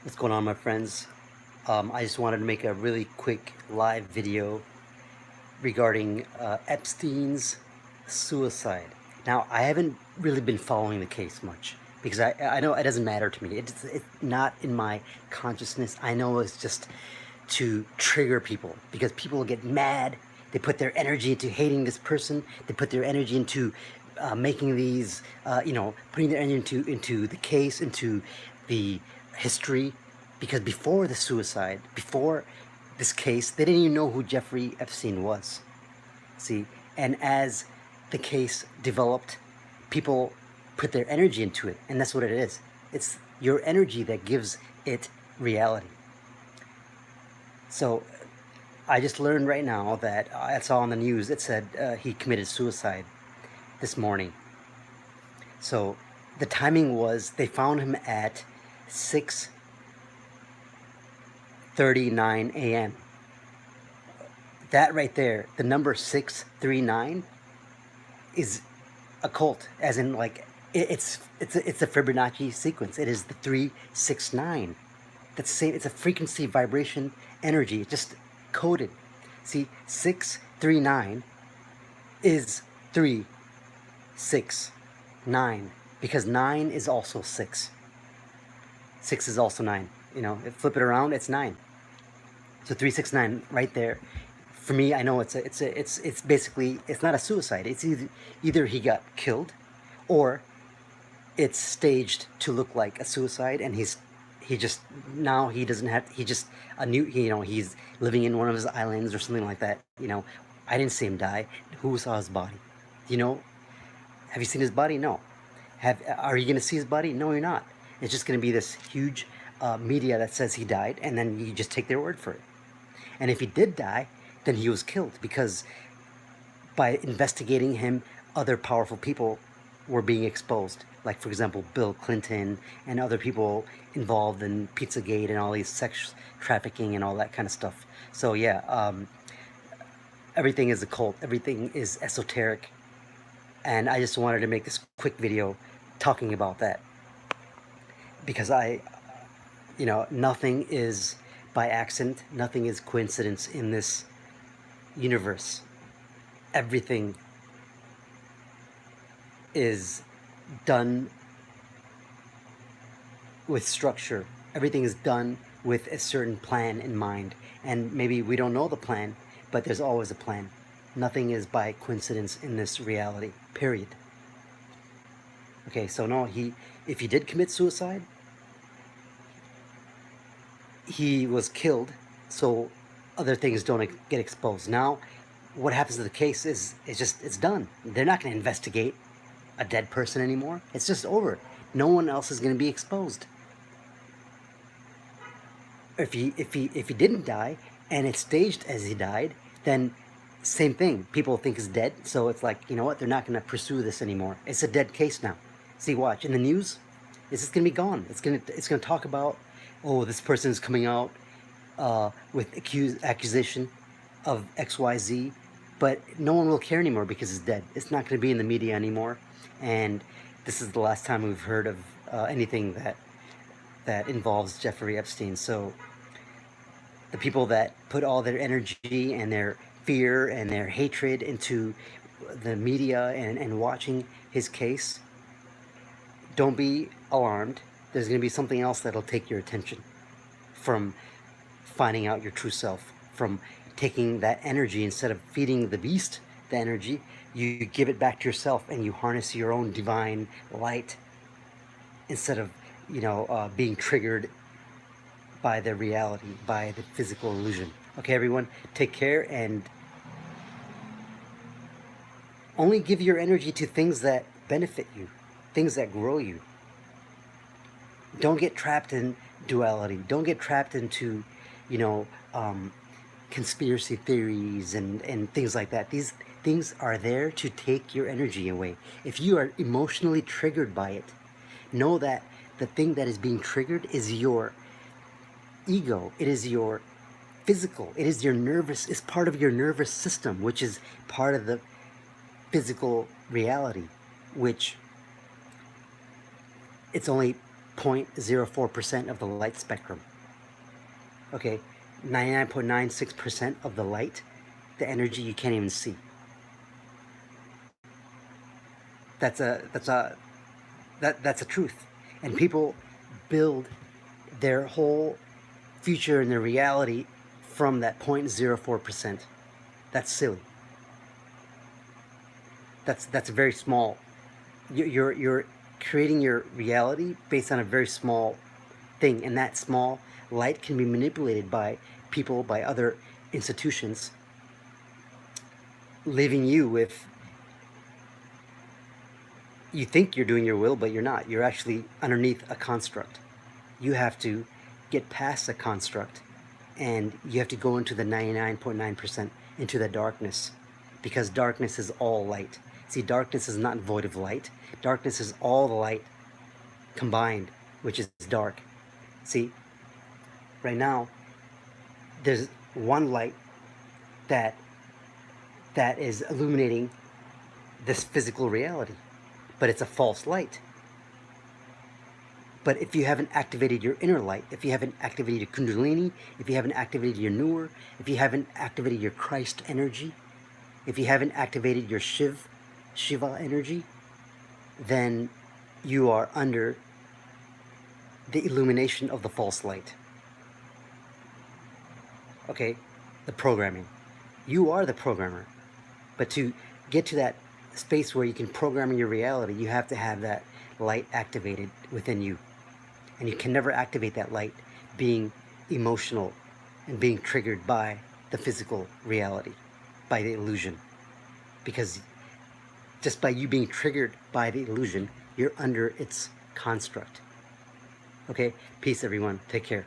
What's going on, my friends? I just wanted to make a really quick live video regarding Epstein's suicide. Now, I haven't really been following the case much because I know it doesn't matter to me. It's not in my consciousness. I know it's just to trigger people because people get mad. They put their energy into hating this person. They put their energy into making these, putting their energy into the case, into the history. Because before the suicide, before this case, they didn't even know who Jeffrey Epstein was. See, and as the case developed, people put their energy into it, and that's what it is. It's your energy that gives it reality. So I just learned right now that I saw on the news, it said he committed suicide this morning. So the timing was they found him at 6:39 a.m. That right there, the number 639 is occult, as in like it's a Fibonacci sequence. It is the 369. That's the same. It's a frequency, vibration, energy. It's just coded. See, 639 is 369 because 9 is also 6. 6 is also 9. Flip it around, it's 9. So 369 right there. For me, I know it's basically, it's not a suicide. It's either he got killed, or it's staged to look like a suicide, and he just now he doesn't have he just a new he's living in one of his islands or something like that. I didn't see him die. Who saw his body? You know, have you seen his body? No. Are you gonna see his body? No, you're not. It's just gonna be this huge media that says he died, and then you just take their word for it. And if he did die, then he was killed, because by investigating him, other powerful people were being exposed. Like, for example, Bill Clinton and other people involved in Pizzagate and all these sex trafficking and all that kind of stuff. So yeah, everything is a cult. Everything is esoteric. And I just wanted to make this quick video talking about that, because nothing is by accident. Nothing is coincidence in this universe. Everything is done with structure. Everything is done with a certain plan in mind. And maybe we don't know the plan, but there's always a plan. Nothing is by coincidence in this reality, period. Okay, so no, if he did commit suicide, he was killed, so other things don't get exposed. Now, what happens to the case is it's done. They're not going to investigate a dead person anymore. It's just over. No one else is going to be exposed. If he didn't die and it's staged as he died, then same thing. People think he's dead, so it's like, you know what? They're not going to pursue this anymore. It's a dead case now. See, watch in the news. It's just going to be gone. It's going to talk about, oh, this person is coming out with accusation of XYZ, but no one will care anymore because it's dead. It's not going to be in the media anymore, and this is the last time we've heard of anything that involves Jeffrey Epstein. So the people that put all their energy and their fear and their hatred into the media and watching his case, don't be alarmed. There's going to be something else that'll take your attention from finding out your true self, from taking that energy. Instead of feeding the beast the energy, you give it back to yourself and you harness your own divine light, instead of being triggered by the reality, by the physical illusion. Okay, everyone, take care, and only give your energy to things that benefit you, things that grow you. Don't get trapped in duality. Don't get trapped into, conspiracy theories and things like that. These things are there to take your energy away. If you are emotionally triggered by it, know that the thing that is being triggered is your ego. It is your physical. It is your nervous. It's part of your nervous system, which is part of the physical reality, which it's only 0.04% of the light spectrum. Okay, 99.96% of the light, the energy you can't even see. That's a truth. And people build their whole future and their reality from that 0.04%. That's silly. That's very small. You're creating your reality based on a very small thing, and that small light can be manipulated by people, by other institutions, leaving you with, you think you're doing your will, but you're not. You're actually underneath a construct. You have to get past a construct, and you have to go into the 99.9%, into the darkness, because darkness is all light. See, darkness is not void of light. Darkness is all the light combined, which is dark. See, right now, there's one light that is illuminating this physical reality, but it's a false light. But if you haven't activated your inner light, if you haven't activated your Kundalini, if you haven't activated your Nur, if you haven't activated your Christ energy, if you haven't activated your Shiva energy, then you are under the illumination of the false light. Okay, the programming. You are the programmer. But to get to that space where you can program your reality, you have to have that light activated within you. And you can never activate that light being emotional and being triggered by the physical reality, by the illusion. Because just by you being triggered by the illusion, you're under its construct. Okay, peace everyone, take care.